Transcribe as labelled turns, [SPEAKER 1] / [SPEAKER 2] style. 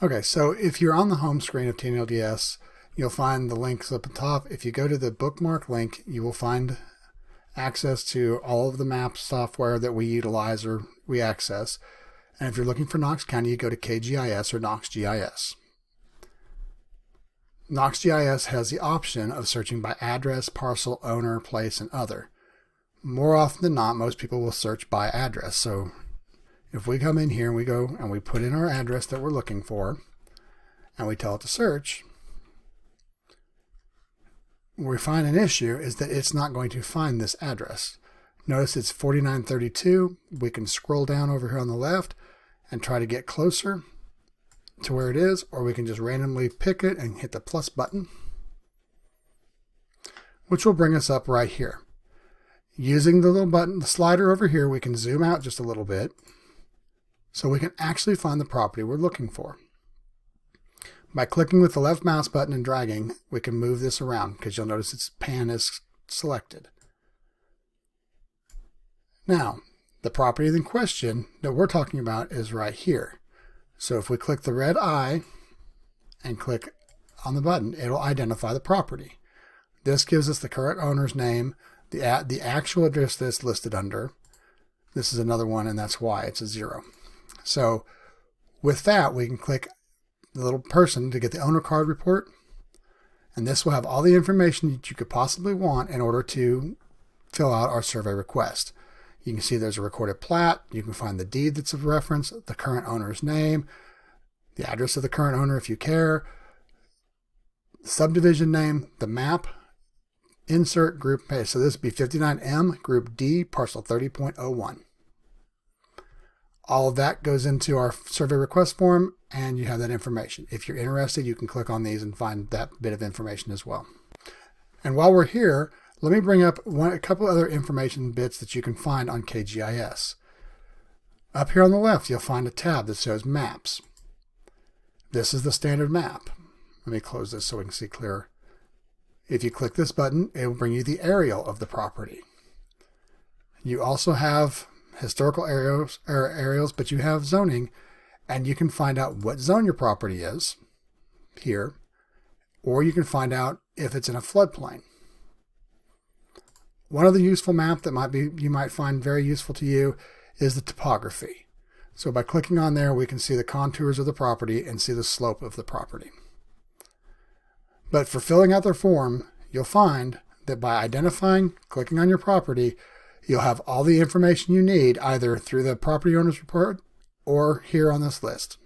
[SPEAKER 1] Okay, so if you're on the home screen of TNLDS, you'll find the links up at the top. If you go to the bookmark link, you will find access to all of the map software that we utilize or we access. And if you're looking for Knox County, you go to KGIS or KnoxGIS. KnoxGIS has the option of searching by address, parcel, owner, place, and other. More often than not, most people will search by address. So if we come in here and we go and we put in our address that we're looking for and we tell it to search, where we find an issue is that it's not going to find this address. Notice it's 4932. We can scroll down over here on the left and try to get closer to where it is, or we can just randomly pick it and hit the plus button, which will bring us up right here. Using the little button, the slider over here, we can zoom out just a little bit so we can actually find the property we're looking for. By clicking with the left mouse button and dragging, we can move this around because you'll notice its pan is selected. Now, the property in question that we're talking about is right here. So if we click the red eye and click on the button, it'll identify the property. This gives us the current owner's name, the actual address that's listed under. This is another one, and that's why it's a 0. So with that, we can click the little person to get the owner card report, and this will have all the information that you could possibly want in order to fill out our survey request. You can see there's a recorded plat. You can find the deed that's of reference, the current owner's name, the address of the current owner if you care, subdivision name, the map, insert group page. So this would be 59M, group D, parcel 30.01. All of that goes into our survey request form, and you have that information. If you're interested, you can click on these and find that bit of information as well. And while we're here, let me bring up a couple other information bits that you can find on KGIS. Up here on the left, you'll find a tab that says Maps. This is the standard map. Let me close this so we can see clearer. If you click this button, it will bring you the aerial of the property. You also have historical aerials, but you have zoning, and you can find out what zone your property is here, or you can find out if it's in a floodplain. One of the useful map that you might find very useful to you is the topography. So by clicking on there, we can see the contours of the property and see the slope of the property. But for filling out their form, you'll find that by clicking on your property, you'll have all the information you need either through the property owner's report or here on this list.